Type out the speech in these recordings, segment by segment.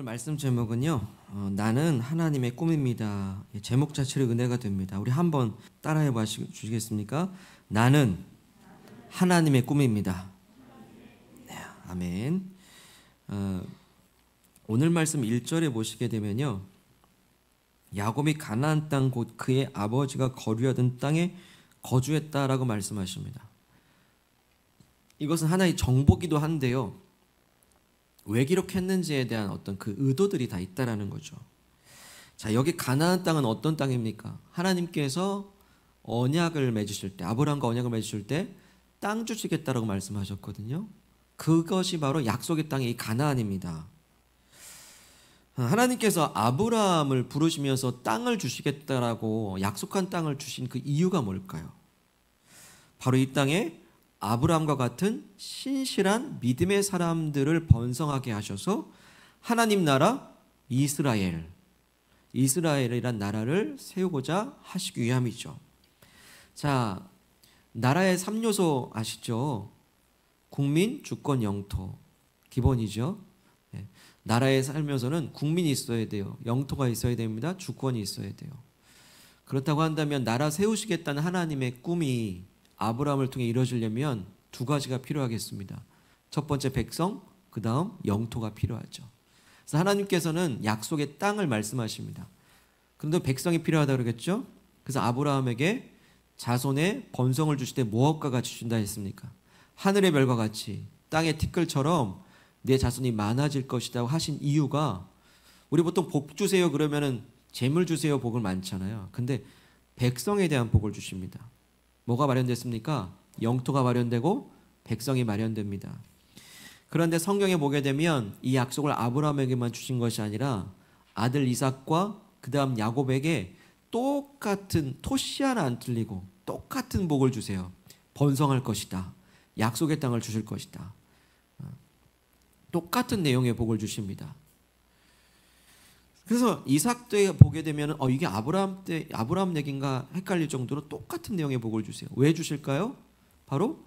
오늘 말씀 제목은요. 나는 하나님의 꿈입니다. 제목 자체로 은혜가 됩니다. 우리 한번 따라해 주시겠습니까? 나는 하나님의 꿈입니다. 네, 아멘. 오늘 말씀 1절에 보시게 되면요. 야곱이 가나안 땅 곧 그의 아버지가 거류하던 땅에 거주했다라고 말씀하십니다. 이것은 하나의 정보기도 한데요. 왜 기록했는지에 대한 어떤 그 의도들이 다 있다라는 거죠. 자, 여기 가나안 땅은 어떤 땅입니까? 하나님께서 언약을 맺으실 때, 아브라함과 언약을 맺으실 때 땅 주시겠다라고 말씀하셨거든요. 그것이 바로 약속의 땅이 이 가나안입니다. 하나님께서 아브라함을 부르시면서 땅을 주시겠다라고 약속한 땅을 주신 그 이유가 뭘까요? 바로 이 땅에 아브라함과 같은 신실한 믿음의 사람들을 번성하게 하셔서 하나님 나라 이스라엘이란 나라를 세우고자 하시기 위함이죠. 자, 나라의 3요소 아시죠? 국민, 주권, 영토. 기본이죠. 네. 나라에 살면서는 국민이 있어야 돼요. 영토가 있어야 됩니다. 주권이 있어야 돼요. 그렇다고 한다면 나라 세우시겠다는 하나님의 꿈이 아브라함을 통해 이루어지려면 두 가지가 필요하겠습니다. 첫 번째 백성, 그 다음 영토가 필요하죠. 그래서 하나님께서는 약속의 땅을 말씀하십니다. 그런데 백성이 필요하다고 그러겠죠? 그래서 아브라함에게 자손의 번성을 주실 때 무엇과 같이 준다 했습니까? 하늘의 별과 같이 땅의 티끌처럼 내 자손이 많아질 것이라고 하신 이유가, 우리 보통 복 주세요 그러면은 재물 주세요 복을 많잖아요. 근데 백성에 대한 복을 주십니다. 뭐가 마련됐습니까? 영토가 마련되고 백성이 마련됩니다. 그런데 성경에 보게 되면 이 약속을 아브라함에게만 주신 것이 아니라 아들 이삭과 그 다음 야곱에게 똑같은, 토시 하나 안 틀리고 똑같은 복을 주세요. 번성할 것이다. 약속의 땅을 주실 것이다. 똑같은 내용의 복을 주십니다. 그래서 이삭 때 보게 되면 이게 아브라함 얘기인가 헷갈릴 정도로 똑같은 내용의 복을 주세요. 왜 주실까요? 바로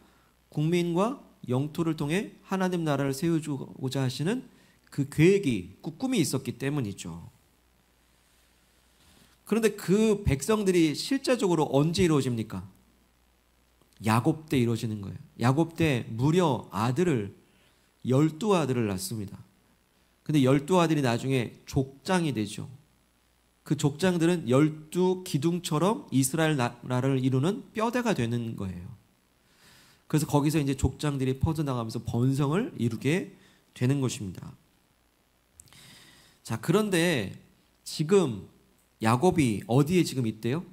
국민과 영토를 통해 하나님 나라를 세우고자 하시는 그 계획이, 꿈이 있었기 때문이죠. 그런데 그 백성들이 실제적으로 언제 이루어집니까? 야곱 때 이루어지는 거예요. 야곱 때 무려 12아들을 낳습니다. 근데 12아들이 나중에 족장이 되죠. 그 족장들은 12기둥처럼 이스라엘 나라를 이루는 뼈대가 되는 거예요. 그래서 거기서 이제 족장들이 퍼져나가면서 번성을 이루게 되는 것입니다. 자, 그런데 지금 야곱이 어디에 지금 있대요?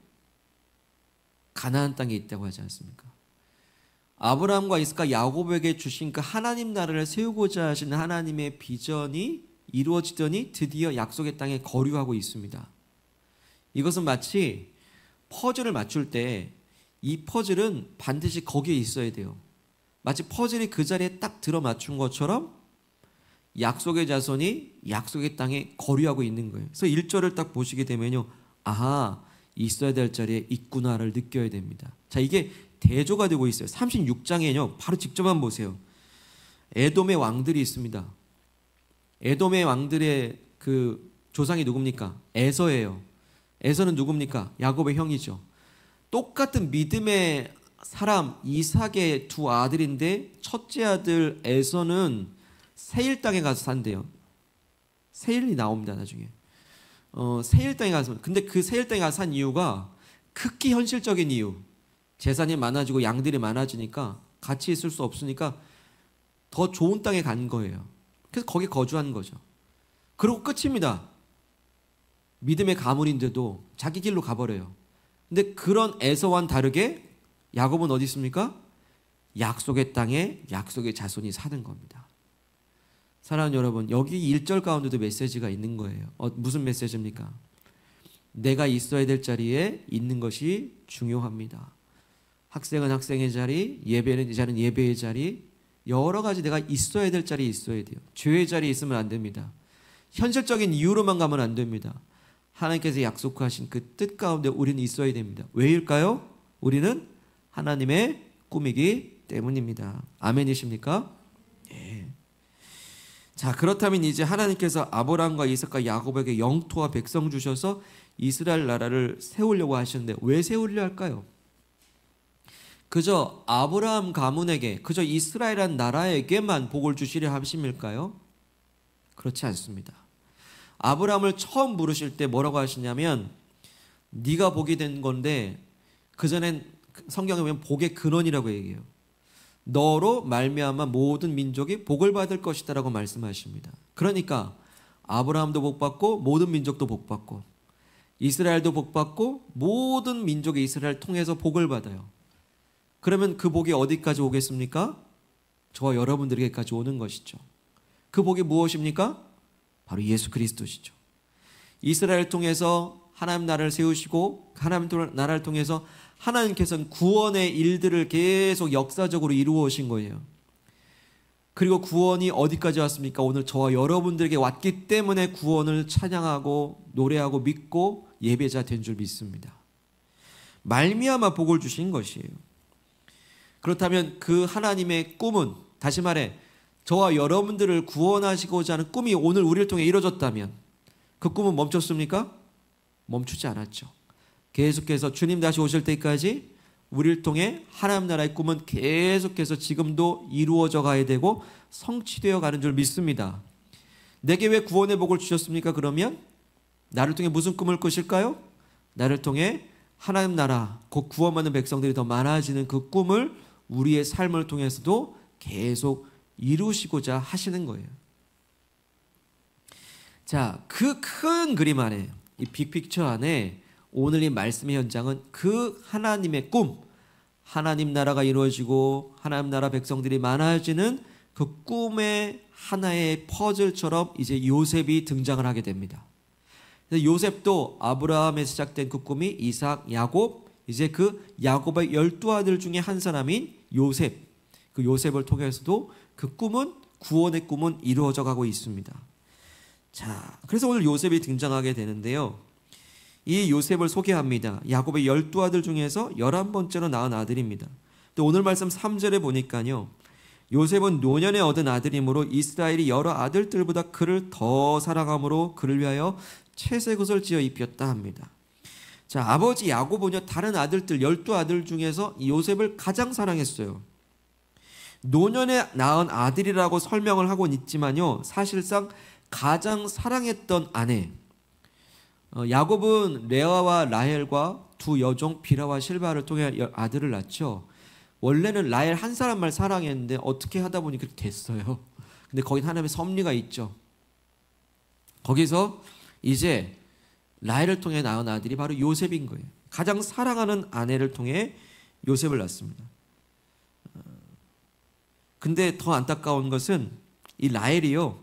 가나안 땅에 있다고 하지 않습니까? 아브라함과 이삭과 야곱에게 주신 그 하나님 나라를 세우고자 하시는 하나님의 비전이 이루어지더니 드디어 약속의 땅에 거류하고 있습니다. 이것은 마치 퍼즐을 맞출 때 이 퍼즐은 반드시 거기에 있어야 돼요. 마치 퍼즐이 그 자리에 딱 들어맞춘 것처럼 약속의 자손이 약속의 땅에 거류하고 있는 거예요. 그래서 1절을 딱 보시게 되면요, 아하, 있어야 될 자리에 있구나를 느껴야 됩니다. 자, 이게 대조가 되고 있어요. 36장에요. 바로 직접 한번 보세요. 에돔의 왕들이 있습니다. 에돔의 왕들의 그 조상이 누굽니까? 에서예요. 에서는 누굽니까? 야곱의 형이죠. 똑같은 믿음의 사람 이삭의 두 아들인데 첫째 아들 에서는 세일 땅에 가서 산대요. 세일이 나옵니다, 나중에. 세일 땅에 가서. 근데 그 세일 땅에 가서 산 이유가 극히 현실적인 이유. 재산이 많아지고 양들이 많아지니까 같이 있을 수 없으니까 더 좋은 땅에 간 거예요. 그래서 거기 거주한 거죠. 그리고 끝입니다. 믿음의 가문인데도 자기 길로 가버려요. 근데 그런 에서와는 다르게 야곱은 어디 있습니까? 약속의 땅에 약속의 자손이 사는 겁니다. 사랑하는 여러분, 여기 1절 가운데도 메시지가 있는 거예요. 무슨 메시지입니까? 내가 있어야 될 자리에 있는 것이 중요합니다. 학생은 학생의 자리, 예배는 예배의 자리, 여러 가지 내가 있어야 될 자리에 있어야 돼요. 죄의 자리에 있으면 안 됩니다. 현실적인 이유로만 가면 안 됩니다. 하나님께서 약속하신 그 뜻 가운데 우리는 있어야 됩니다. 왜일까요? 우리는 하나님의 꿈이기 때문입니다. 아멘이십니까? 예. 자, 그렇다면 이제 하나님께서 아브라함과 이삭과 야곱에게 영토와 백성 주셔서 이스라엘 나라를 세우려고 하시는데 왜 세우려 할까요? 그저 아브라함 가문에게, 그저 이스라엘이란 나라에게만 복을 주시려 하심일까요? 그렇지 않습니다. 아브라함을 처음 부르실 때 뭐라고 하시냐면 네가 복이 된 건데, 그전엔 성경에 보면 복의 근원이라고 얘기해요. 너로 말미암아 모든 민족이 복을 받을 것이다 라고 말씀하십니다. 그러니까 아브라함도 복받고 모든 민족도 복받고 이스라엘도 복받고 모든 민족이 이스라엘 통해서 복을 받아요. 그러면 그 복이 어디까지 오겠습니까? 저와 여러분들에게까지 오는 것이죠. 그 복이 무엇입니까? 바로 예수 그리스도시죠. 이스라엘 통해서 하나님 나라를 세우시고 하나님 나라를 통해서 하나님께서는 구원의 일들을 계속 역사적으로 이루어 오신 거예요. 그리고 구원이 어디까지 왔습니까? 오늘 저와 여러분들에게 왔기 때문에 구원을 찬양하고 노래하고 믿고 예배자 된 줄 믿습니다. 말미암아 복을 주신 것이에요. 그렇다면 그 하나님의 꿈은, 다시 말해 저와 여러분들을 구원하시고자 하는 꿈이 오늘 우리를 통해 이루어졌다면 그 꿈은 멈췄습니까? 멈추지 않았죠. 계속해서 주님 다시 오실 때까지 우리를 통해 하나님 나라의 꿈은 계속해서 지금도 이루어져 가야 되고 성취되어 가는 줄 믿습니다. 내게 왜 구원의 복을 주셨습니까? 그러면 나를 통해 무슨 꿈을 꾸실까요? 나를 통해 하나님 나라, 곧 구원받는 백성들이 더 많아지는 그 꿈을 우리의 삶을 통해서도 계속 이루시고자 하시는 거예요. 자, 그 큰 그림 안에, 이 빅픽처 안에 오늘 이 말씀의 현장은 그 하나님의 꿈, 하나님 나라가 이루어지고 하나님 나라 백성들이 많아지는 그 꿈의 하나의 퍼즐처럼 이제 요셉이 등장을 하게 됩니다. 요셉도 아브라함에 시작된 그 꿈이 이삭, 야곱, 이제 그 야곱의 12아들 중에 한 사람인 요셉, 그 요셉을 통해서도 그 꿈은, 구원의 꿈은 이루어져 가고 있습니다. 자, 그래서 오늘 요셉이 등장하게 되는데요. 이 요셉을 소개합니다. 야곱의 12아들 중에서 11번째로 낳은 아들입니다. 또 오늘 말씀 3절에 보니까요, 요셉은 노년에 얻은 아들이므로 이스라엘이 여러 아들들보다 그를 더 사랑함으로 그를 위하여 채색옷을 지어 입혔다 합니다. 자, 아버지 야곱은요, 다른 아들들 12아들 중에서 요셉을 가장 사랑했어요. 노년에 낳은 아들이라고 설명을 하고는 있지만요, 사실상 가장 사랑했던 아내, 야곱은 레아와 라헬과 두 여종 비라와 실바를 통해 아들을 낳죠. 원래는 라헬 한 사람만 사랑했는데 어떻게 하다 보니 그렇게 됐어요. 근데 거긴 하나님의 섭리가 있죠. 거기서 이제 라헬을 통해 낳은 아들이 바로 요셉인 거예요. 가장 사랑하는 아내를 통해 요셉을 낳습니다. 근데 더 안타까운 것은 이 라헬이요,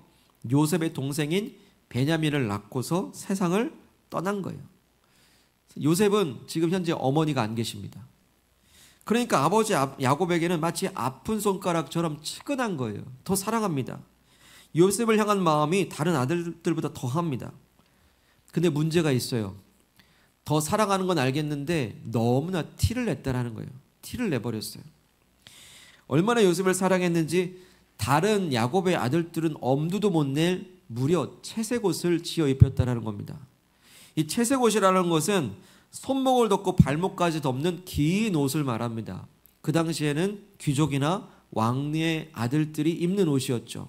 요셉의 동생인 베냐민을 낳고서 세상을 떠난 거예요. 요셉은 지금 현재 어머니가 안 계십니다. 그러니까 아버지 야곱에게는 마치 아픈 손가락처럼 치근한 거예요. 더 사랑합니다. 요셉을 향한 마음이 다른 아들들보다 더합니다. 근데 문제가 있어요. 더 사랑하는 건 알겠는데 너무나 티를 냈다라는 거예요. 티를 내버렸어요. 얼마나 요셉을 사랑했는지 다른 야곱의 아들들은 엄두도 못 낼 무려 채색옷을 지어 입혔다라는 겁니다. 이 채색옷이라는 것은 손목을 덮고 발목까지 덮는 긴 옷을 말합니다. 그 당시에는 귀족이나 왕의 아들들이 입는 옷이었죠.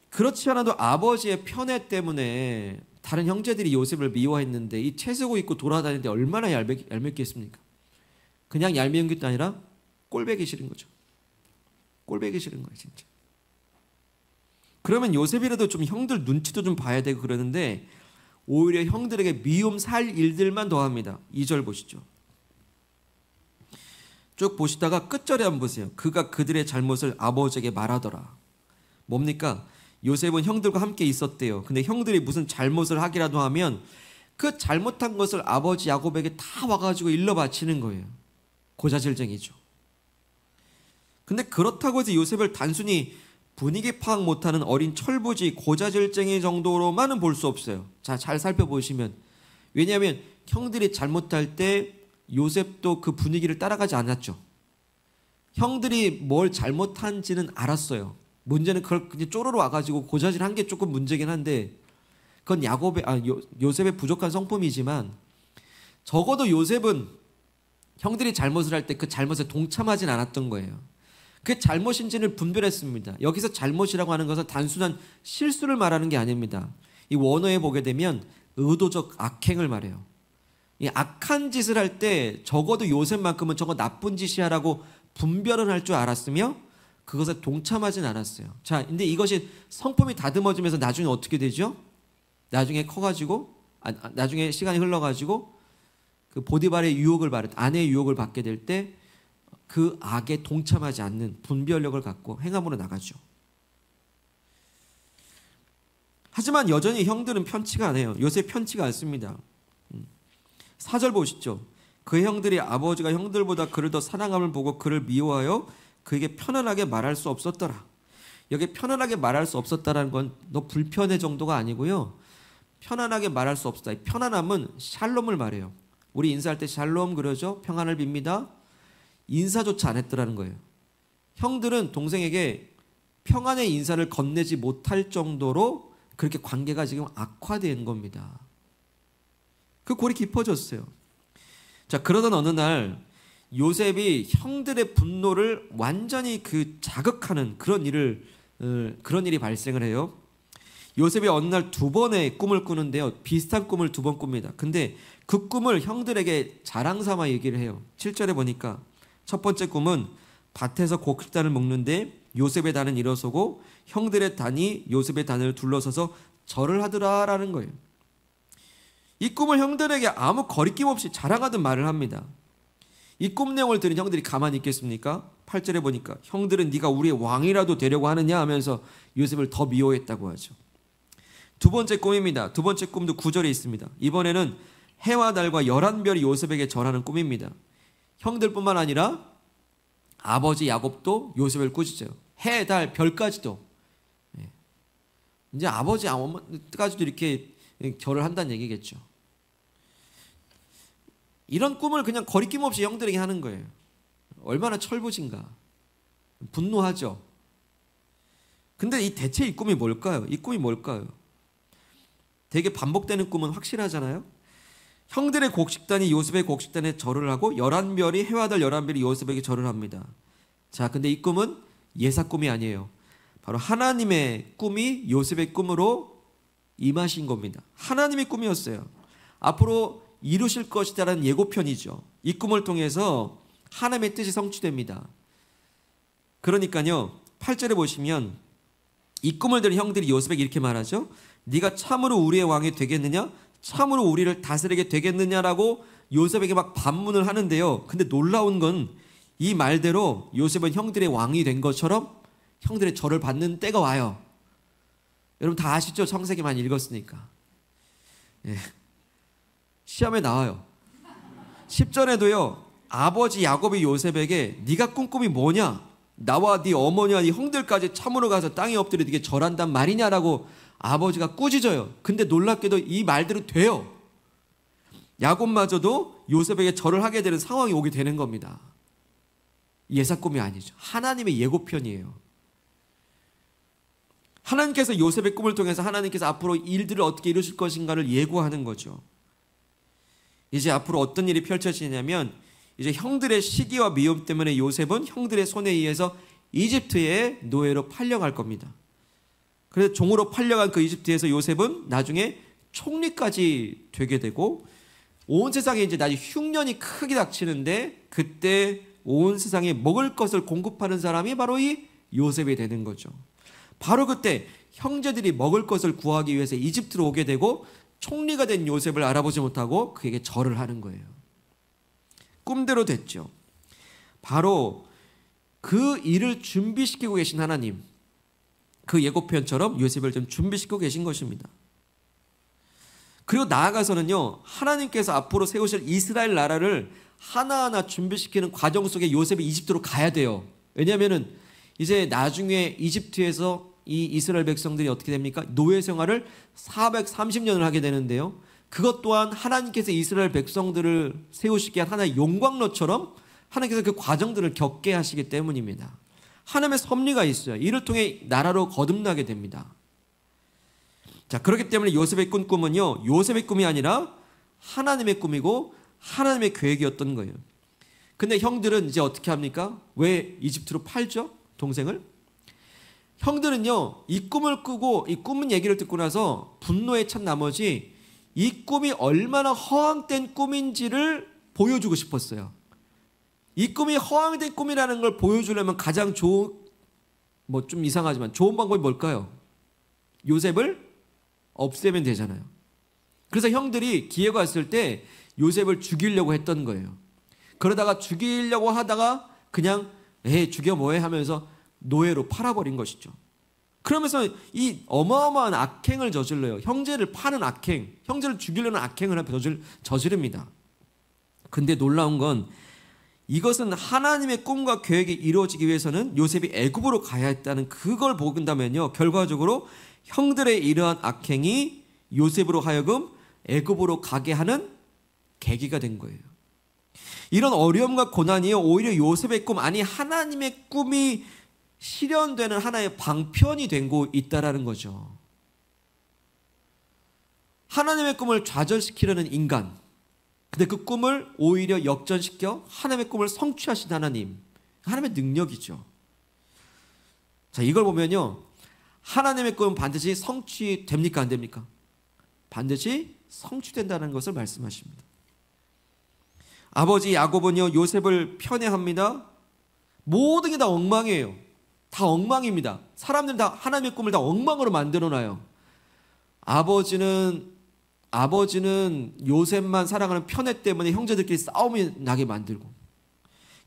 그렇지 않아도 아버지의 편애 때문에 다른 형제들이 요셉을 미워했는데 이 채색옷 입고 돌아다니는데 얼마나 얄밉겠습니까? 그냥 얄미운 것도 아니라 꼴배기 싫은 거죠. 꼴배기 싫은 거예요, 진짜. 그러면 요셉이라도 좀 형들 눈치도 좀 봐야 되고 그러는데 오히려 형들에게 미움 살 일들만 더합니다. 2절 보시죠. 쭉 보시다가 끝절에 한번 보세요. 그가 그들의 잘못을 아버지에게 말하더라. 뭡니까? 요셉은 형들과 함께 있었대요. 근데 형들이 무슨 잘못을 하기라도 하면 그 잘못한 것을 아버지 야곱에게 다 와가지고 일러 바치는 거예요. 고자질쟁이죠. 근데 그렇다고 해서 요셉을 단순히 분위기 파악 못하는 어린 철부지 고자질쟁이 정도로만은 볼 수 없어요. 자, 잘 살펴보시면, 왜냐하면 형들이 잘못할 때 요셉도 그 분위기를 따라가지 않았죠. 형들이 뭘 잘못한지는 알았어요. 문제는 그걸 그냥 쪼르르 와가지고 고자질한 게 조금 문제긴 한데 그건 요셉의 부족한 성품이지만 적어도 요셉은 형들이 잘못을 할 때 그 잘못에 동참하진 않았던 거예요. 그게 잘못인지를 분별했습니다. 여기서 잘못이라고 하는 것은 단순한 실수를 말하는 게 아닙니다. 이 원어에 보게 되면 의도적 악행을 말해요. 이 악한 짓을 할 때 적어도 요셉만큼은 저거 나쁜 짓이야라고 분별은 할 줄 알았으며 그것에 동참하진 않았어요. 자, 근데 이것이 성품이 다듬어지면서 나중에 어떻게 되죠? 나중에 커가지고 나중에 시간이 흘러가지고 그 보디발의 유혹을 받을 아내의 유혹을 받게 될 때 그 악에 동참하지 않는 분별력을 갖고 행함으로 나가죠. 하지만 여전히 형들은 편치가 않아요. 요셉 편치가 않습니다. 4절 보시죠. 그 형들이 아버지가 형들보다 그를 더 사랑함을 보고 그를 미워하여 그에게 편안하게 말할 수 없었더라. 여기 편안하게 말할 수 없었다라는 건 너 불편해 정도가 아니고요. 편안하게 말할 수 없었다. 편안함은 샬롬을 말해요. 우리 인사할 때 샬롬 그러죠. 평안을 빕니다. 인사조차 안 했더라는 거예요. 형들은 동생에게 평안의 인사를 건네지 못할 정도로 그렇게 관계가 지금 악화된 겁니다. 그 골이 깊어졌어요. 자, 그러던 어느 날 요셉이 형들의 분노를 완전히 자극하는 그런 일이 발생을 해요. 요셉이 어느 날 2번의 꿈을 꾸는데요. 비슷한 꿈을 2번 꿉니다. 근데 그 꿈을 형들에게 자랑삼아 얘기를 해요. 7절에 보니까 첫 번째 꿈은 밭에서 곡식단을 먹는데 요셉의 단은 일어서고 형들의 단이 요셉의 단을 둘러서서 절을 하더라라는 거예요. 이 꿈을 형들에게 아무 거리낌 없이 자랑하듯 말을 합니다. 이 꿈 내용을 들은 형들이 가만히 있겠습니까? 8절에 보니까 형들은 네가 우리의 왕이라도 되려고 하느냐 하면서 요셉을 더 미워했다고 하죠. 두 번째 꿈입니다. 두 번째 꿈도 9절에 있습니다. 이번에는 해와 달과 11별이 요셉에게 절하는 꿈입니다. 형들뿐만 아니라 아버지 야곱도 요셉을 꾸짖어요. 해, 달, 별까지도. 이제 아버지, 어머니까지도 이렇게 절을 한다는 얘기겠죠. 이런 꿈을 그냥 거리낌 없이 형들에게 하는 거예요. 얼마나 철부진가. 분노하죠. 근데 대체 이 꿈이 뭘까요? 이 꿈이 뭘까요? 되게 반복되는 꿈은 확실하잖아요. 형들의 곡식단이 요셉의 곡식단에 절을 하고 11별이 해와 달 11별이 요셉에게 절을 합니다. 자, 근데 이 꿈은 예사 꿈이 아니에요. 바로 하나님의 꿈이 요셉의 꿈으로 임하신 겁니다. 하나님의 꿈이었어요. 앞으로 이루실 것이다라는 예고편이죠. 이 꿈을 통해서 하나님의 뜻이 성취됩니다. 그러니까요. 8절에 보시면 이 꿈을 들은 형들이 요셉에게 이렇게 말하죠. 네가 참으로 우리의 왕이 되겠느냐? 참으로 우리를 다스리게 되겠느냐라고 요셉에게 막 반문을 하는데요. 근데 놀라운 건 이 말대로 요셉은 형들의 왕이 된 것처럼 형들의 절을 받는 때가 와요. 여러분 다 아시죠? 창세기 많이 읽었으니까. 예. 시험에 나와요. 10절에도요. 아버지 야곱이 요셉에게 네가 꾼 꿈이 뭐냐? 나와 네 어머니와 네 형들까지 참으로 가서 땅에 엎드려 네게 절한단 말이냐라고 아버지가 꾸짖어요. 근데 놀랍게도 이 말대로 돼요. 야곱마저도 요셉에게 절을 하게 되는 상황이 오게 되는 겁니다. 예사 꿈이 아니죠. 하나님의 예고편이에요. 하나님께서 요셉의 꿈을 통해서 하나님께서 앞으로 일들을 어떻게 이루실 것인가를 예고하는 거죠. 이제 앞으로 어떤 일이 펼쳐지냐면 이제 형들의 시기와 미움 때문에 요셉은 형들의 손에 의해서 이집트의 노예로 팔려갈 겁니다. 그래서 종으로 팔려간 그 이집트에서 요셉은 나중에 총리까지 되게 되고 온 세상에 이제 나중에 흉년이 크게 닥치는데 그때 온 세상에 먹을 것을 공급하는 사람이 바로 이 요셉이 되는 거죠. 바로 그때 형제들이 먹을 것을 구하기 위해서 이집트로 오게 되고 총리가 된 요셉을 알아보지 못하고 그에게 절을 하는 거예요. 꿈대로 됐죠. 바로 그 일을 준비시키고 계신 하나님, 그 예고편처럼 요셉을 좀 준비시키고 계신 것입니다. 그리고 나아가서는요, 하나님께서 앞으로 세우실 이스라엘 나라를 하나하나 준비시키는 과정 속에 요셉이 이집트로 가야 돼요. 왜냐하면은 이제 나중에 이집트에서 이 이스라엘 백성들이 어떻게 됩니까? 노예 생활을 430년을 하게 되는데요. 그것 또한 하나님께서 이스라엘 백성들을 세우시기 위한 하나의 용광로처럼 하나님께서 그 과정들을 겪게 하시기 때문입니다. 하나님의 섭리가 있어요. 이를 통해 나라로 거듭나게 됩니다. 자, 그렇기 때문에 요셉의 꾼 꿈은요, 요셉의 꿈이 아니라 하나님의 꿈이고 하나님의 계획이었던 거예요. 근데 형들은 이제 어떻게 합니까? 왜 이집트로 팔죠? 동생을? 형들은요, 이 꿈을 꾸고 이 꿈은 얘기를 듣고 나서 분노에 찬 나머지 이 꿈이 얼마나 허황된 꿈인지를 보여주고 싶었어요. 이 꿈이 허황된 꿈이라는 걸 보여주려면 가장 좋은, 뭐 좀 이상하지만 좋은 방법이 뭘까요? 요셉을 없애면 되잖아요. 그래서 형들이 기회가 왔을 때 요셉을 죽이려고 했던 거예요. 그러다가 죽이려고 하다가 그냥 죽여 뭐해 하면서 노예로 팔아버린 것이죠. 그러면서 이 어마어마한 악행을 저질러요. 형제를 파는 악행, 형제를 죽이려는 악행을 저지릅니다. 근데 놀라운 건 이것은 하나님의 꿈과 계획이 이루어지기 위해서는 요셉이 애굽으로 가야 했다는 그걸 본다면요, 결과적으로 형들의 이러한 악행이 요셉으로 하여금 애굽으로 가게 하는 계기가 된 거예요. 이런 어려움과 고난이 오히려 요셉의 꿈, 아니 하나님의 꿈이 실현되는 하나의 방편이 되고 있다라는 거죠. 하나님의 꿈을 좌절시키려는 인간, 근데 그 꿈을 오히려 역전시켜 하나님의 꿈을 성취하신 하나님, 하나님의 능력이죠. 자, 이걸 보면요, 하나님의 꿈은 반드시 성취됩니까? 안 됩니까? 반드시 성취된다는 것을 말씀하십니다. 아버지 야곱은요, 요셉을 편애합니다. 모든 게 다 엉망이에요. 다 엉망입니다. 사람들은 다 하나님의 꿈을 다 엉망으로 만들어놔요. 아버지는 요셉만 사랑하는 편애 때문에 형제들끼리 싸움이 나게 만들고,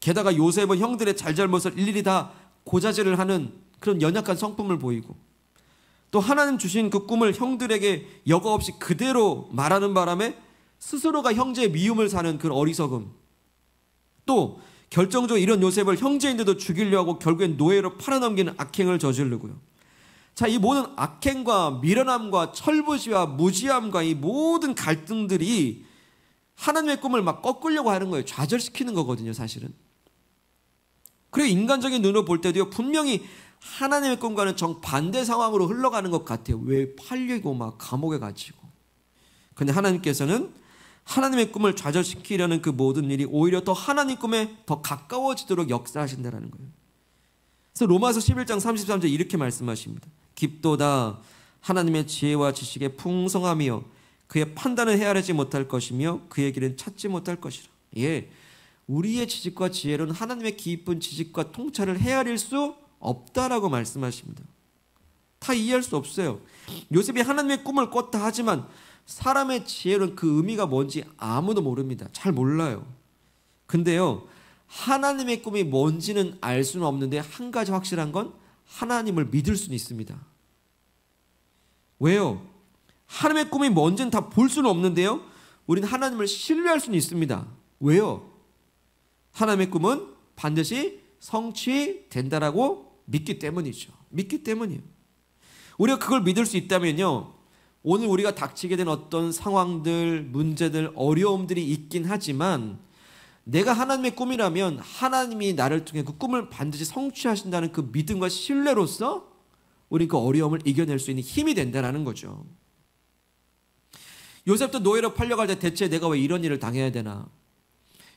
게다가 요셉은 형들의 잘잘못을 일일이 다 고자질을 하는 그런 연약한 성품을 보이고, 또 하나님 주신 그 꿈을 형들에게 여과 없이 그대로 말하는 바람에 스스로가 형제의 미움을 사는 그런 어리석음, 또 결정적으로 이런 요셉을 형제인데도 죽이려 하고 결국엔 노예로 팔아넘기는 악행을 저지르고요. 자, 이 모든 악행과 미련함과 철부지와 무지함과 이 모든 갈등들이 하나님의 꿈을 막 꺾으려고 하는 거예요. 좌절시키는 거거든요, 사실은. 그리고 인간적인 눈으로 볼 때도요, 분명히 하나님의 꿈과는 정반대 상황으로 흘러가는 것 같아요. 왜 팔리고 막 감옥에 갇히고. 근데 하나님께서는 하나님의 꿈을 좌절시키려는 그 모든 일이 오히려 더 하나님 꿈에 더 가까워지도록 역사하신다는 거예요. 그래서 로마서 11장 33절 이렇게 말씀하십니다. 깊도다 하나님의 지혜와 지식의 풍성함이여 그의 판단을 헤아리지 못할 것이며 그의 길은 찾지 못할 것이라. 예, 우리의 지식과 지혜로는 하나님의 깊은 지식과 통찰을 헤아릴 수 없다라고 말씀하십니다. 다 이해할 수 없어요. 요셉이 하나님의 꿈을 꿨다 하지만 사람의 지혜로는 그 의미가 뭔지 아무도 모릅니다. 잘 몰라요. 근데요, 하나님의 꿈이 뭔지는 알 수는 없는데 한 가지 확실한 건 하나님을 믿을 수는 있습니다. 왜요? 하나님의 꿈이 뭔지는 다 볼 수는 없는데요, 우리는 하나님을 신뢰할 수는 있습니다. 왜요? 하나님의 꿈은 반드시 성취된다라고 믿기 때문이죠. 믿기 때문이에요. 우리가 그걸 믿을 수 있다면요, 오늘 우리가 닥치게 된 어떤 상황들, 문제들, 어려움들이 있긴 하지만 내가 하나님의 꿈이라면 하나님이 나를 통해 그 꿈을 반드시 성취하신다는 그 믿음과 신뢰로서 우리 그 어려움을 이겨낼 수 있는 힘이 된다는 거죠. 요셉도 노예로 팔려갈 때 대체 내가 왜 이런 일을 당해야 되나?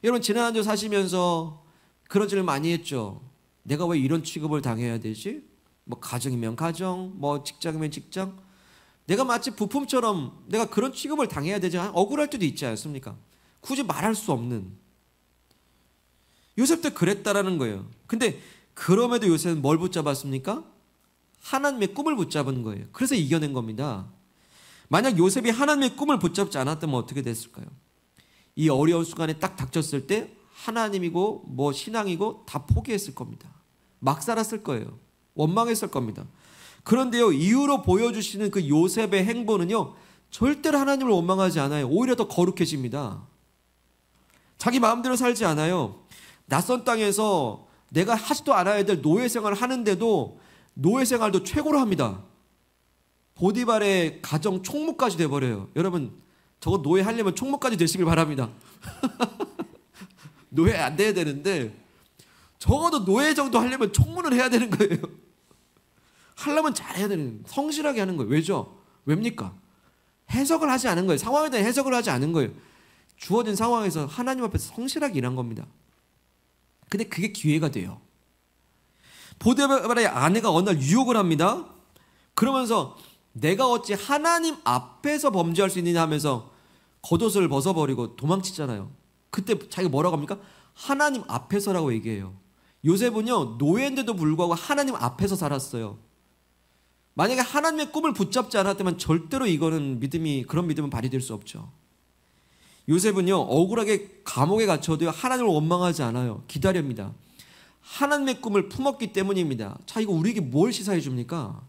여러분, 지난 한 주 사시면서 그런 질문 많이 했죠. 내가 왜 이런 취급을 당해야 되지? 뭐 가정이면 가정, 뭐 직장이면 직장. 내가 마치 부품처럼 내가 그런 취급을 당해야 되지, 억울할 때도 있지 않습니까? 굳이 말할 수 없는. 요셉도 그랬다라는 거예요. 근데 그럼에도 요셉은 뭘 붙잡았습니까? 하나님의 꿈을 붙잡은 거예요. 그래서 이겨낸 겁니다. 만약 요셉이 하나님의 꿈을 붙잡지 않았다면 어떻게 됐을까요? 이 어려운 순간에 딱 닥쳤을 때 하나님이고 뭐 신앙이고 다 포기했을 겁니다. 막 살았을 거예요. 원망했을 겁니다. 그런데요, 이후로 보여주시는 그 요셉의 행보는요, 절대로 하나님을 원망하지 않아요. 오히려 더 거룩해집니다. 자기 마음대로 살지 않아요. 낯선 땅에서 내가 하지도 않아야 될 노예 생활을 하는데도 노예 생활도 최고로 합니다. 보디발의 가정 총무까지 돼버려요. 여러분, 저거 노예 하려면 총무까지 되시길 바랍니다. 노예 안 돼야 되는데 적어도 노예 정도 하려면 청문을 해야 되는 거예요. 하려면 잘해야 되는, 성실하게 하는 거예요. 왜죠? 왜입니까? 해석을 하지 않은 거예요. 상황에 대한 해석을 하지 않은 거예요. 주어진 상황에서 하나님 앞에서 성실하게 일한 겁니다. 근데 그게 기회가 돼요. 보디발의 아내가 어느 날 유혹을 합니다. 그러면서 내가 어찌 하나님 앞에서 범죄할 수 있느냐 하면서 겉옷을 벗어버리고 도망치잖아요. 그때 자기가 뭐라고 합니까? 하나님 앞에서라고 얘기해요. 요셉은요, 노예인데도 불구하고 하나님 앞에서 살았어요. 만약에 하나님의 꿈을 붙잡지 않았다면 절대로 이거는 그런 믿음은 발휘될 수 없죠. 요셉은요, 억울하게 감옥에 갇혀도요, 하나님을 원망하지 않아요. 기다립니다. 하나님의 꿈을 품었기 때문입니다. 자, 이거 우리에게 뭘 시사해 줍니까?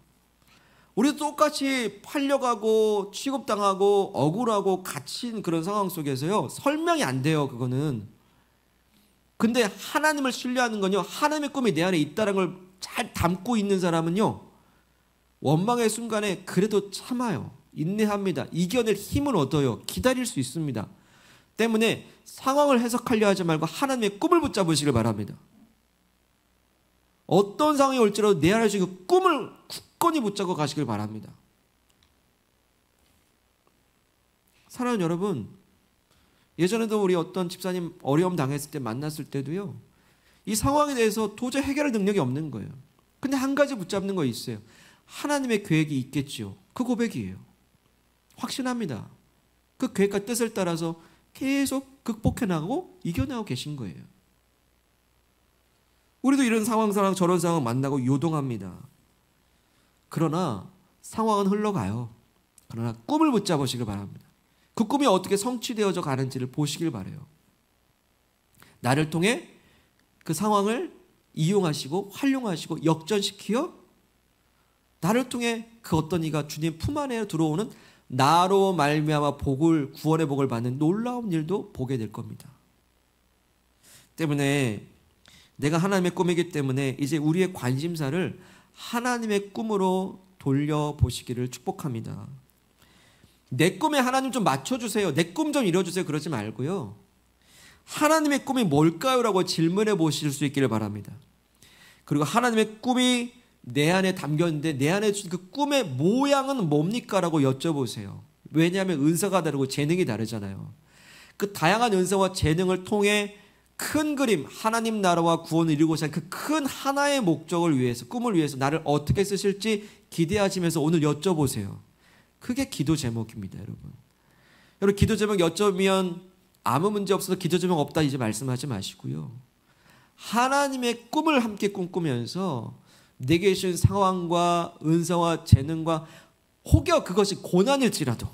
우리도 똑같이 팔려가고 취급당하고 억울하고 갇힌 그런 상황 속에서요, 설명이 안 돼요. 그거는. 근데 하나님을 신뢰하는 건요, 하나님의 꿈이 내 안에 있다는 걸 잘 담고 있는 사람은요, 원망의 순간에 그래도 참아요. 인내합니다. 이겨낼 힘을 얻어요. 기다릴 수 있습니다. 때문에 상황을 해석하려 하지 말고 하나님의 꿈을 붙잡으시길 바랍니다. 어떤 상황이 올지라도 내 안에 그 꿈을 굳건히 붙잡고 가시길 바랍니다. 사랑하는 여러분, 예전에도 우리 어떤 집사님 어려움 당했을 때 만났을 때도요, 이 상황에 대해서 도저히 해결할 능력이 없는 거예요. 근데 한 가지 붙잡는 거 있어요. 하나님의 계획이 있겠지요. 그 고백이에요. 확신합니다. 그 계획과 뜻을 따라서 계속 극복해 나가고 이겨내고 계신 거예요. 우리도 이런 상황 저런 상황 만나고 요동합니다. 그러나 상황은 흘러가요. 그러나 꿈을 붙잡으시길 바랍니다. 그 꿈이 어떻게 성취되어져 가는지를 보시길 바라요. 나를 통해 그 상황을 이용하시고 활용하시고 역전시키어 나를 통해 그 어떤 이가 주님 품 안에 들어오는 나로 말미암아 구원의 복을 받는 놀라운 일도 보게 될 겁니다. 때문에 내가 하나님의 꿈이기 때문에 이제 우리의 관심사를 하나님의 꿈으로 돌려보시기를 축복합니다. 내 꿈에 하나님 좀 맞춰주세요. 내 꿈 좀 이뤄주세요. 그러지 말고요. 하나님의 꿈이 뭘까요? 라고 질문해 보실 수 있기를 바랍니다. 그리고 하나님의 꿈이 내 안에 담겼는데 내 안에 그 꿈의 모양은 뭡니까? 라고 여쭤보세요. 왜냐하면 은사가 다르고 재능이 다르잖아요. 그 다양한 은사와 재능을 통해 큰 그림, 하나님 나라와 구원을 이루고자 하는 그 큰 하나의 목적을 위해서, 꿈을 위해서 나를 어떻게 쓰실지 기대하시면서 오늘 여쭤보세요. 그게 기도 제목입니다, 여러분. 여러분, 기도 제목 여쭤보면 아무 문제 없어서 기도 제목 없다 이제 말씀하지 마시고요. 하나님의 꿈을 함께 꿈꾸면서 내게 주신 상황과 은사와 재능과 혹여 그것이 고난일지라도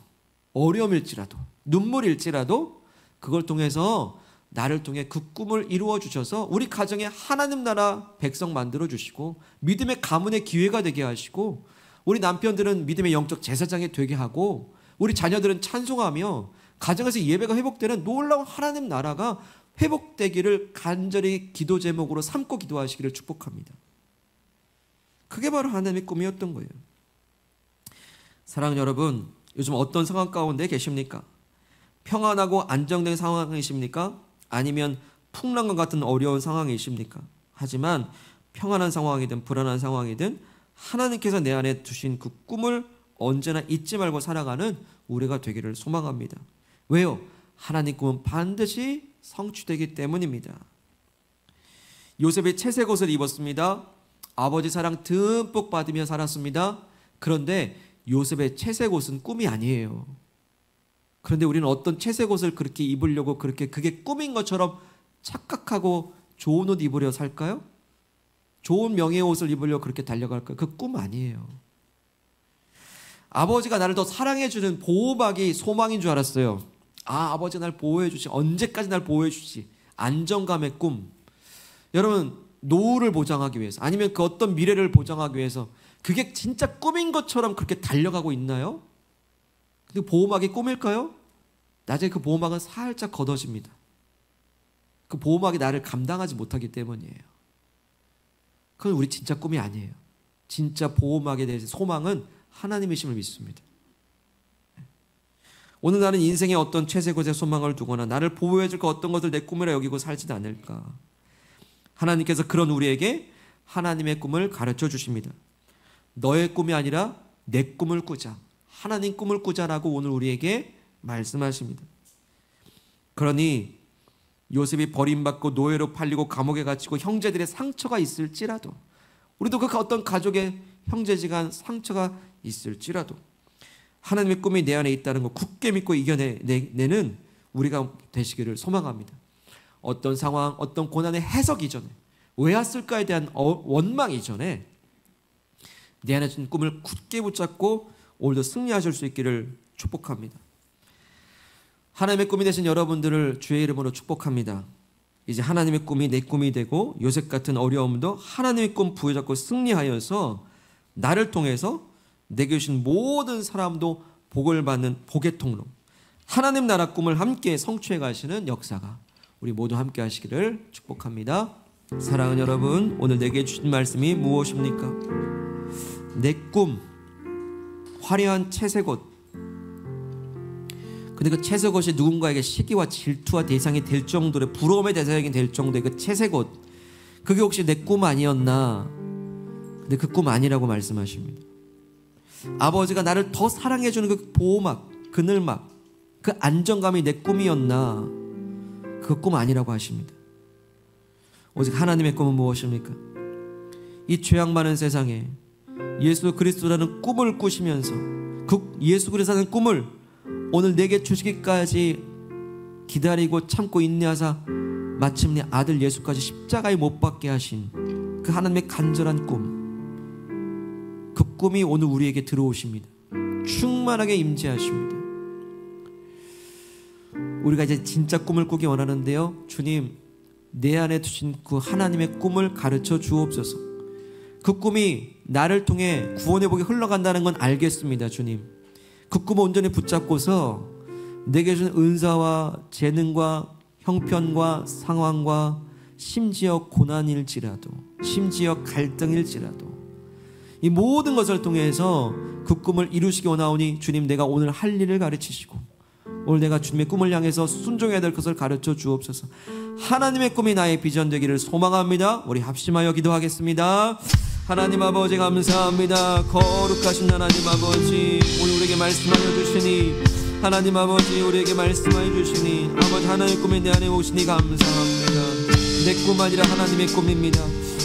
어려움일지라도 눈물일지라도 그걸 통해서 나를 통해 그 꿈을 이루어 주셔서 우리 가정에 하나님 나라 백성 만들어 주시고 믿음의 가문의 기회가 되게 하시고 우리 남편들은 믿음의 영적 제사장이 되게 하고 우리 자녀들은 찬송하며 가정에서 예배가 회복되는 놀라운 하나님 나라가 회복되기를 간절히 기도 제목으로 삼고 기도하시기를 축복합니다. 그게 바로 하나님의 꿈이었던 거예요. 사랑하는 여러분, 요즘 어떤 상황 가운데 계십니까? 평안하고 안정된 상황이십니까? 아니면 풍랑과 같은 어려운 상황이십니까? 하지만 평안한 상황이든 불안한 상황이든 하나님께서 내 안에 두신 그 꿈을 언제나 잊지 말고 살아가는 우리가 되기를 소망합니다. 왜요? 하나님 꿈은 반드시 성취되기 때문입니다. 요셉이 채색 옷을 입었습니다. 아버지 사랑 듬뿍 받으며 살았습니다. 그런데 요셉의 채색 옷은 꿈이 아니에요. 그런데 우리는 어떤 채색 옷을 그렇게 입으려고 그게 꿈인 것처럼 착각하고 좋은 옷 입으려 살까요? 좋은 명예의 옷을 입으려고 그렇게 달려갈까요? 그 꿈 아니에요. 아버지가 나를 더 사랑해주는 보호막이 소망인 줄 알았어요. 아버지가 날 보호해주지. 언제까지 날 보호해주지. 안정감의 꿈. 여러분, 노후를 보장하기 위해서 아니면 그 어떤 미래를 보장하기 위해서 그게 진짜 꿈인 것처럼 그렇게 달려가고 있나요? 근데 보호막이 꿈일까요? 나중에 그 보호막은 살짝 걷어집니다. 그 보호막이 나를 감당하지 못하기 때문이에요. 그건 우리 진짜 꿈이 아니에요. 진짜 보호막에 대해서 소망은 하나님이심을 믿습니다. 오늘 나는 인생의 어떤 채색옷에 소망을 두거나 나를 보호해줄 그 어떤 것을 내 꿈이라 여기고 살지도 않을까. 하나님께서 그런 우리에게 하나님의 꿈을 가르쳐 주십니다. 너의 꿈이 아니라 내 꿈을 꾸자. 하나님 꿈을 꾸자라고 오늘 우리에게 말씀하십니다. 그러니 요셉이 버림받고 노예로 팔리고 감옥에 갇히고 형제들의 상처가 있을지라도, 우리도 그 어떤 가족의 형제지간 상처가 있을지라도 하나님의 꿈이 내 안에 있다는 거 굳게 믿고 이겨내는 우리가 되시기를 소망합니다. 어떤 상황, 어떤 고난의 해석 이전에, 왜 왔을까에 대한 원망 이전에 내 안에 준 꿈을 굳게 붙잡고 오늘도 승리하실 수 있기를 축복합니다. 하나님의 꿈이 되신 여러분들을 주의 이름으로 축복합니다. 이제 하나님의 꿈이 내 꿈이 되고 요셉 같은 어려움도 하나님의 꿈 부여잡고 승리하여서 나를 통해서 내게 주신 모든 사람도 복을 받는 복의 통로, 하나님 나라 꿈을 함께 성취해 가시는 역사가 우리 모두 함께 하시기를 축복합니다. 사랑하는 여러분, 오늘 내게 주신 말씀이 무엇입니까? 내 꿈, 화려한 채색옷. 근데 그 채색옷이 누군가에게 시기와 질투와 대상이 될 정도로, 부러움의 대상이 될 정도의 그 채색옷, 그게 혹시 내 꿈 아니었나? 근데 그 꿈 아니라고 말씀하십니다. 아버지가 나를 더 사랑해주는 그 보호막, 그늘막, 그 안정감이 내 꿈이었나? 그 꿈 아니라고 하십니다. 오직 하나님의 꿈은 무엇입니까? 이 죄악 많은 세상에 예수 그리스도라는 꿈을 꾸시면서 그 예수 그리스도라는 꿈을 오늘 내게 주시기까지 기다리고 참고 인내하사 마침내 아들 예수까지 십자가에 못 박게 하신 그 하나님의 간절한 꿈, 그 꿈이 오늘 우리에게 들어오십니다. 충만하게 임재하십니다. 우리가 이제 진짜 꿈을 꾸기 원하는데요, 주님, 내 안에 두신 그 하나님의 꿈을 가르쳐 주옵소서. 그 꿈이 나를 통해 구원의 복이 흘러간다는 건 알겠습니다. 주님, 그 꿈을 온전히 붙잡고서 내게 주신 은사와 재능과 형편과 상황과 심지어 고난일지라도, 심지어 갈등일지라도 이 모든 것을 통해서 그 꿈을 이루시기 원하오니 주님, 내가 오늘 할 일을 가르치시고 오늘 내가 주님의 꿈을 향해서 순종해야 될 것을 가르쳐 주옵소서. 하나님의 꿈이 나의 비전 되기를 소망합니다. 우리 합심하여 기도하겠습니다. 하나님 아버지 감사합니다. 거룩하신 하나님 아버지, 오늘 우리에게 말씀하여 주시니, 하나님 아버지 우리에게 말씀하여 주시니, 아버지 하나님의 꿈이 내 안에 오시니 감사합니다. 내 꿈 아니라 하나님의 꿈입니다.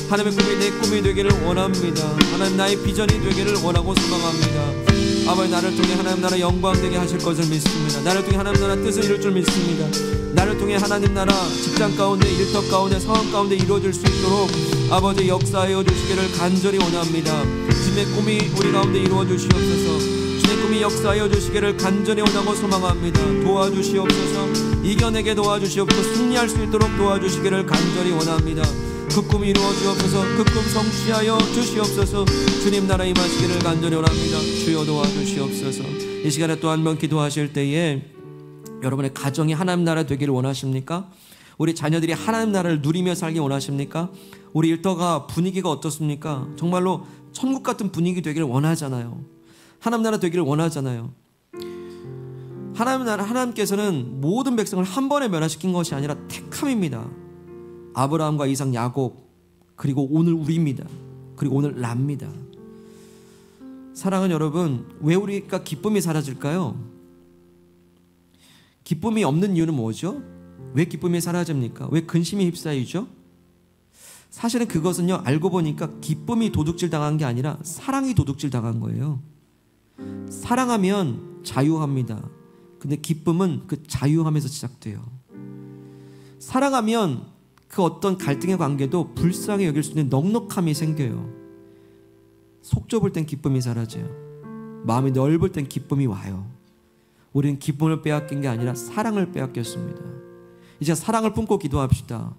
하나님의 꿈이 내 꿈이 되기를 원합니다. 하나님 나의 비전이 되기를 원하고 소망합니다. 아버지, 나를 통해 하나님 나라 영광되게 하실 것을 믿습니다. 나를 통해 하나님 나라 뜻을 이룰 줄 믿습니다. 나를 통해 하나님 나라 직장 가운데, 일터 가운데, 상황 가운데 이루어질 수 있도록 아버지 역사하여 주시기를 간절히 원합니다. 주님의 꿈이 우리 가운데 이루어 주시옵소서. 주님의 꿈이 역사하여 주시기를 간절히 원하고 소망합니다. 도와주시옵소서. 이겨내게 도와주시옵소서. 승리할 수 있도록 도와주시기를 간절히 원합니다. 그 꿈 이루어 주옵소서. 그 꿈 성취하여 주시옵소서. 주님 나라 임하시기를 간절히 원합니다. 주여 도와주시옵소서. 이 시간에 또 한 번 기도하실 때에 여러분의 가정이 하나님 나라 되기를 원하십니까? 우리 자녀들이 하나님 나라를 누리며 살기 원하십니까? 우리 일터가 분위기가 어떻습니까? 정말로 천국 같은 분위기 되기를 원하잖아요. 하나님 나라 되기를 원하잖아요. 하나님 나라, 하나님께서는 모든 백성을 한 번에 멸하시킨 것이 아니라 택함입니다. 아브라함과 이삭, 야곱, 그리고 오늘 우리입니다. 그리고 오늘 납니다. 사랑하는 여러분, 왜 우리가 기쁨이 사라질까요? 기쁨이 없는 이유는 뭐죠? 왜 기쁨이 사라집니까? 왜 근심이 휩싸이죠? 사실은 그것은요, 알고 보니까 기쁨이 도둑질 당한 게 아니라 사랑이 도둑질 당한 거예요. 사랑하면 자유합니다. 근데 기쁨은 그 자유함에서 시작돼요. 사랑하면 그 어떤 갈등의 관계도 불쌍히 여길 수 있는 넉넉함이 생겨요. 속 좁을 땐 기쁨이 사라져요. 마음이 넓을 땐 기쁨이 와요. 우리는 기쁨을 빼앗긴 게 아니라 사랑을 빼앗겼습니다. 이제 사랑을 품고 기도합시다.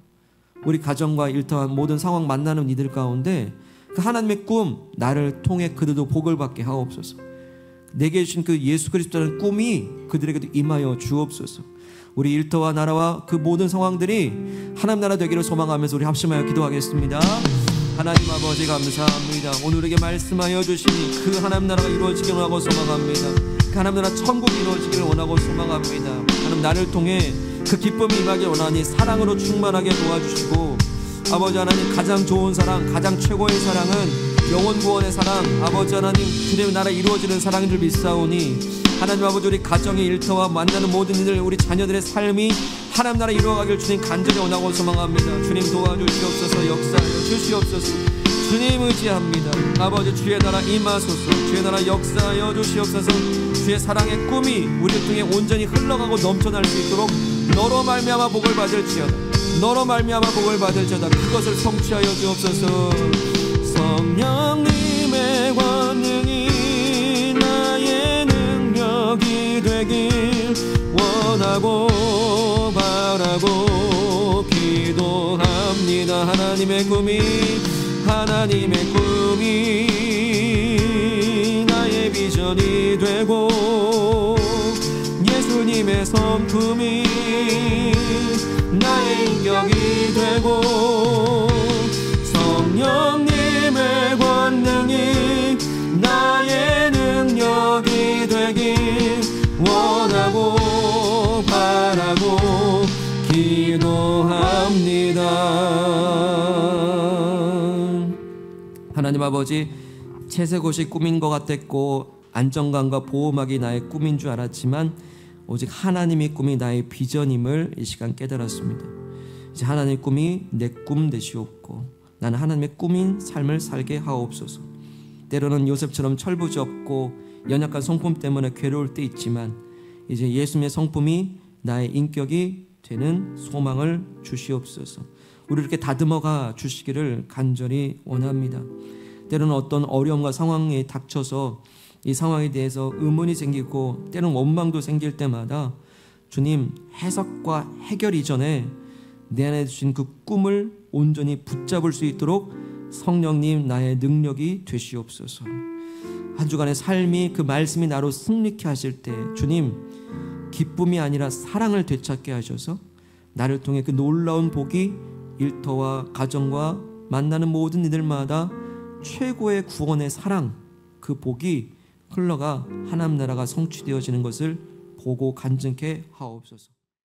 우리 가정과 일터와 모든 상황 만나는 이들 가운데 그 하나님의 꿈, 나를 통해 그들도 복을 받게 하옵소서. 내게 주신 그 예수 그리스도라는 꿈이 그들에게도 임하여 주옵소서. 우리 일터와 나라와 그 모든 상황들이 하나님 나라 되기를 소망하면서 우리 합심하여 기도하겠습니다. 하나님 아버지 감사합니다. 오늘 우리에게 말씀하여 주시니 그 하나님 나라가 이루어지기를 원하고 소망합니다. 그 하나님 나라 천국이 이루어지기를 원하고 소망합니다. 하나님 나를 통해 그 기쁨이 임하길 원하니 사랑으로 충만하게 도와주시고 아버지 하나님, 가장 좋은 사랑, 가장 최고의 사랑은 영원 구원의 사랑, 아버지 하나님, 주님의 나라 이루어지는 사랑인 줄 믿사오니 하나님 아버지, 우리 가정의 일터와 만나는 모든 이들, 우리 자녀들의 삶이 하나님 나라 이루어가길 주님 간절히 원하고 소망합니다. 주님 도와주시옵소서, 역사하여 주시옵소서. 주님 의지합니다. 아버지, 주의 나라 임하소서. 주의 나라 역사하여 주시옵소서. 주의 사랑의 꿈이 우리 통해 온전히 흘러가고 넘쳐날 수 있도록 너로 말미암아 복을 받을지어다. 너로 말미암아 복을 받을지어다. 그것을 성취하여 주옵소서. 성령님의 권능이 나의 능력이 되길 원하고 바라고 기도합니다. 하나님의 꿈이 나의 비전이 되고 예수님의 성품이 나의 인격이 되고 성령님의 권능이 나의 능력이 되길 원하고 바라고 기도합니다. 하나님 아버지, 채색옷이 꿈인 것 같았고 안정감과 보호막이 나의 꿈인 줄 알았지만 오직 하나님의 꿈이 나의 비전임을 이 시간 깨달았습니다. 이제 하나님의 꿈이 내 꿈 되시옵고 나는 하나님의 꿈인 삶을 살게 하옵소서. 때로는 요셉처럼 철부지없고 연약한 성품 때문에 괴로울 때 있지만 이제 예수님의 성품이 나의 인격이 되는 소망을 주시옵소서. 우리 이렇게 다듬어가 주시기를 간절히 원합니다. 때로는 어떤 어려움과 상황에 닥쳐서 이 상황에 대해서 의문이 생기고 때로는 원망도 생길 때마다 주님, 해석과 해결 이전에 내 안에 주신 그 꿈을 온전히 붙잡을 수 있도록 성령님 나의 능력이 되시옵소서. 한 주간의 삶이 그 말씀이 나로 승리케 하실 때 주님, 기쁨이 아니라 사랑을 되찾게 하셔서 나를 통해 그 놀라운 복이 일터와 가정과 만나는 모든 이들마다 최고의 구원의 사랑, 그 복이 흘러가 하나님 나라가 성취되어지는 것을 보고 간증케 하옵소서.